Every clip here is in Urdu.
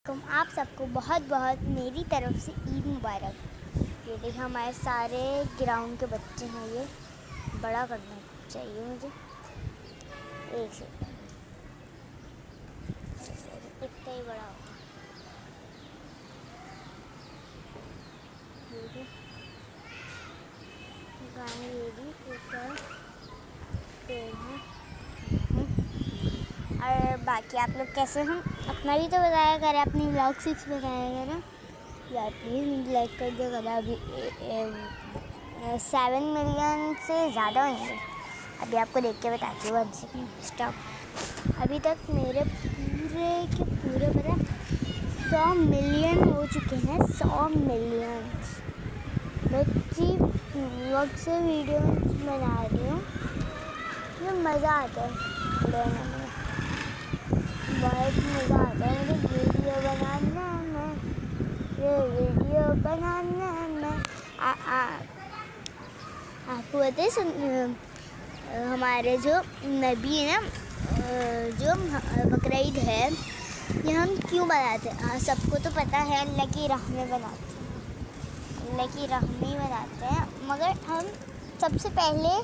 علیکم، آپ سب کو بہت بہت میری طرف سے عید مبارک۔ یہ دیکھیں ہمارے سارے گراؤنڈ کے بچے ہیں، یہ بڑا کرنا چاہیے مجھے، ایک سے اتنا ہی بڑا ہوگا۔ دیکھیں گانے یہ بھی اوپر پیڑ ہیں، اور باقی آپ لوگ کیسے ہیں؟ اپنا بھی تو بتایا کریں، اپنی بلاگ 6 بتایا کریں یا پلیز مجھے لائک کر دیا کریں۔ ابھی 7 ملین سے زیادہ ہوئیں گے، ابھی آپ کو دیکھ کے بتاتی ہوں۔ 1 سیکنڈ اسٹاپ۔ ابھی تک میرے پورے کے پورے پتہ 100 ملین ہو چکے ہیں، 100 ملین۔ بچی وقت سے ویڈیو بنا رہی ہوں، مجھے مزہ آتا ہے بنانے میں، بہت مزہ آتا ہے مجھے ویڈیو بنانے میں۔ آپ کو پتہ ہے ہمارے جو نبی ہے نا، جو بقرعید ہے، یہ ہم کیوں بناتے ہیں؟ سب کو تو پتہ ہے اللہ کی راہ میں بناتے ہیں، اللہ کی راہ میں ہی بناتے ہیں، مگر ہم سب سے پہلے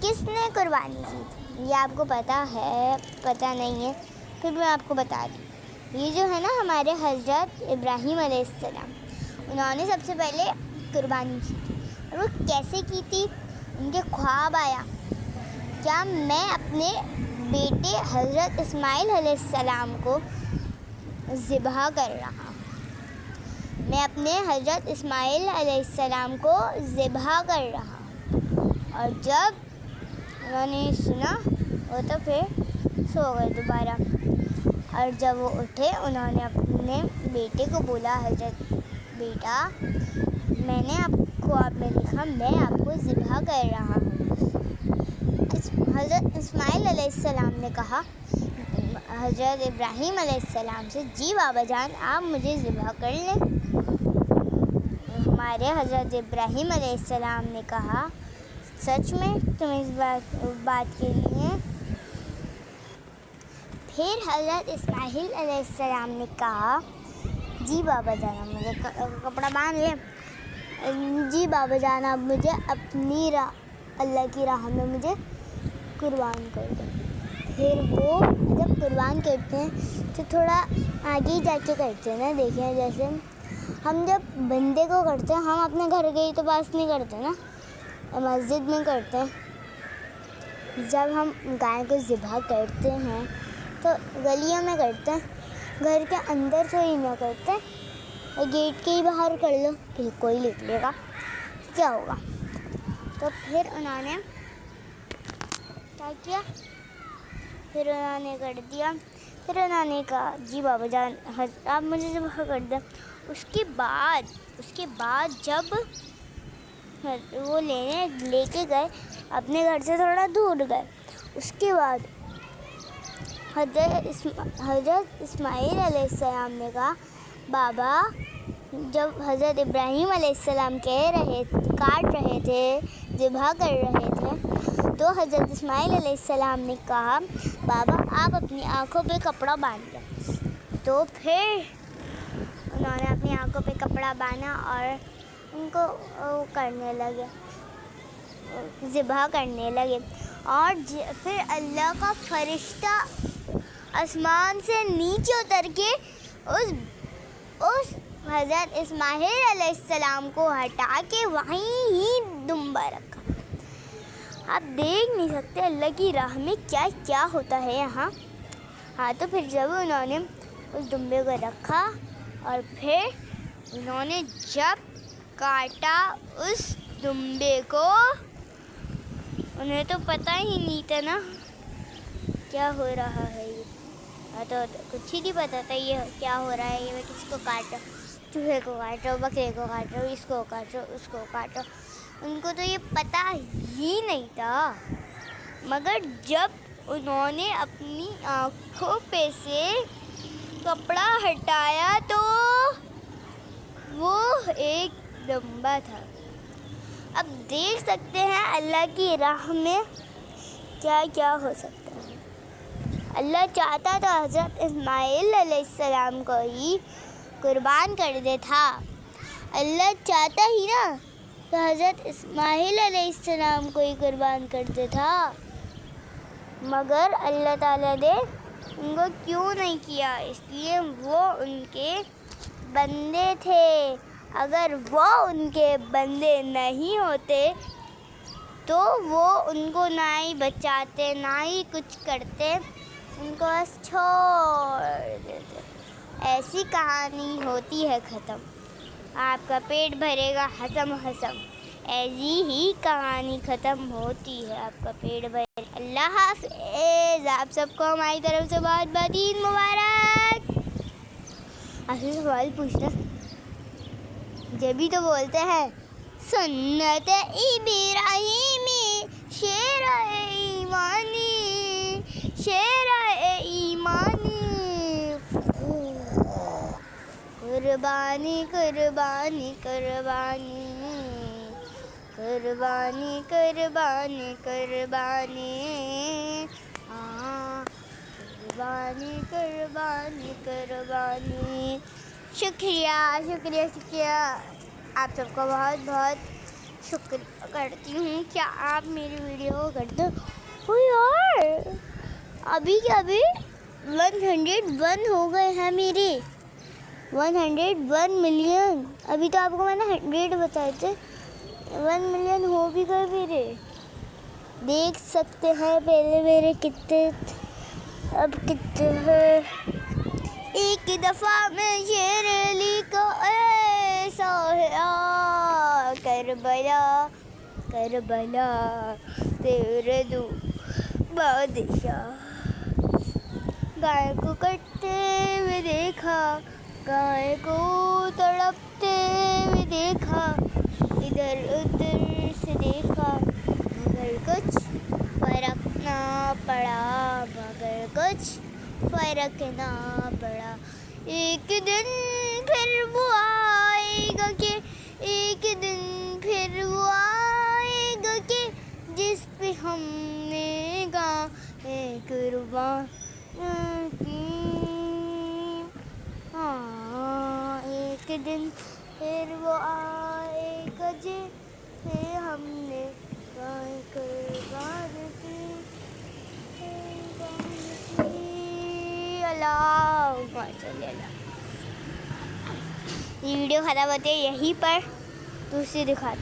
کس نے قربانی کی تھی یہ آپ کو پتہ ہے؟ پتہ نہیں ہے، پھر میں آپ کو بتا دوں۔ یہ جو ہے نا ہمارے حضرت ابراہیم علیہ السلام، انہوں نے سب سے پہلے قربانی کی تھی۔ اور وہ کیسے کی تھی؟ ان کے خواب آیا، کیا میں اپنے بیٹے حضرت اسماعیل علیہ السلام کو ذبح کر رہا ہوں، میں اپنے حضرت اسماعیل علیہ السلام کو ذبح کر رہا ہوں۔ اور جب انہوں نے سنا وہ تو پھر سو گئے دوبارہ، اور جب وہ اٹھے انہوں نے اپنے بیٹے کو بولا، حضرت بیٹا میں نے آپ کو خواب میں دیکھا، میں آپ کو ذبح کر رہا ہوں۔ حضرت اسماعیل علیہ السلام نے کہا حضرت ابراہیم علیہ السلام سے، جی بابا جان آپ مجھے ذبح کر لیں۔ ہمارے حضرت ابراہیم علیہ السلام نے کہا سچ میں تم اس بات کے لیے؟ پھر حضرت اسماعیل علیہ السلام نے کہا جی بابا جان مجھے کپڑا باندھ لیں، جی بابا جان آپ مجھے اپنی اللہ کی راہ میں مجھے قربان کر دیں۔ پھر وہ جب قربان کرتے ہیں تو تھوڑا آگے جا کے کرتے ہیں نا، دیکھیں جیسے ہم جب بندے کو کرتے ہیں، ہم اپنے گھر کے ہی تو پاس نہیں کرتے نا، مسجد میں کرتے ہیں۔ جب ہم گائے کو ذبح کرتے ہیں تو گلیوں میں کرتے ہیں، گھر کے اندر تو ہی نہ کرتے، گیٹ کے ہی باہر کر لو کہ کوئی لکھ لے گا کیا ہوگا۔ تو پھر انہوں نے کیا کیا؟ پھر انہوں نے کر دیا، پھر انہوں نے کہا جی بابا جان آپ مجھے ذبح کر دیں۔ اس کے بعد جب وہ لے کے گئے اپنے گھر سے تھوڑا دور گئے، اس کے بعد حضرت اسماعیل علیہ السلام نے کہا بابا، جب حضرت ابراہیم علیہ السلام کاٹ رہے تھے، ذبح کر رہے تھے، تو حضرت اسماعیل علیہ السلام نے کہا بابا آپ اپنی آنکھوں پہ کپڑا باندھ لیں۔ تو پھر انہوں نے اپنی آنکھوں پہ کپڑا باندھا اور ان کو کرنے لگے، ذبح کرنے لگے۔ اور پھر اللہ کا فرشتہ آسمان سے نیچے اتر کے اس حضرت اسماعیل علیہ السلام کو ہٹا کے وہیں ہی دمبا رکھا۔ آپ دیکھ نہیں سکتے اللہ کی راہ میں کیا کیا ہوتا ہے یہاں۔ ہاں تو پھر جب انہوں نے اس دمبے کو رکھا اور پھر انہوں نے جب کاٹا اس دمبے کو، انہیں تو پتہ ہی نہیں تھا نا کیا ہو رہا ہے، یہ تو کچھ ہی نہیں پتہ تھا یہ کیا ہو رہا ہے، یہ میں کس کو کاٹ رہا ہوں، چوہے کو کاٹ رہا ہوں، بکرے کو کاٹ رہا ہوں، اس کو کاٹ رہا ہوں، اس کو کاٹ رہا ہوں۔ ان کو تو یہ پتہ ہی نہیں تھا، مگر جب انہوں نے اپنی آنکھوں پہ سے کپڑا ہٹایا تو وہ ایک دمبا تھا۔ اب دیکھ سکتے ہیں اللہ کی راہ میں کیا کیا ہو سکتا ہے۔ اللہ چاہتا تو حضرت اسماعیل علیہ السلام کو ہی قربان کر دیتا. اللہ چاہتا ہی نا تو حضرت اسماعیل علیہ السلام کو ہی قربان کر دیتا. مگر اللہ تعالیٰ نے ان کو کیوں نہیں کیا؟ اس لیے وہ ان کے بندے تھے. اگر وہ ان کے بندے نہیں ہوتے تو وہ ان کو نہ ہی بچاتے نہ ہی کچھ کرتے, ان کو بس چھوڑ دیتے. ایسی کہانی ہوتی ہے ختم. آپ کا پیٹ بھرے گا ہضم ہضم. ایسی ہی کہانی ختم ہوتی ہے. آپ کا پیٹ بھرے. اللہ حافظ. آپ سب کو ہماری طرف سے بہت بہت عید مبارک. آپ سے سوال پوچھنا جبھی تو بولتے ہیں سنت ابراہیمی شیر ایمانی شیر ایمانی. قربانی قربانی قربانی قربانی قربانی قربانی قربانی قربانی قربانی. شکریہ شکریہ شکریہ. آپ سب کو بہت بہت شکریہ کرتی ہوں. کیا آپ میری ویڈیو کرتے ہو یار؟ ابھی کے ابھی 101 ہو گئے ہیں میرے. 101 ملین. ابھی تو آپ کو میں نے 100 بتائے تھے. 1 ملین ہو بھی گئے میرے. دیکھ سکتے ہیں پہلے میرے کتنے اب کتنے ہیں. ایک دفعہ میں شیر علی کو ایسا ہے کربلا کربلا تیرے دو بادشاہ. گائے کو کٹتے ہوئے دیکھا, گائے کو تڑپتے ہوئے دیکھا, ادھر ادھر سے دیکھا مگر کچھ فرق نہ پڑا. مگر کچھ فرق نہ پڑا. ایک دن پھر وہ آئے گا کہ ایک دن پھر وہ آئے گا کہ جس پہ ہم نے گائے قربان کی. ایک دن پھر وہ آئے گا جس پہ ہم نے گائے قربان کی. یہ ویڈیو ختم ہوتی ہے یہیں پر. دوسری دکھاتے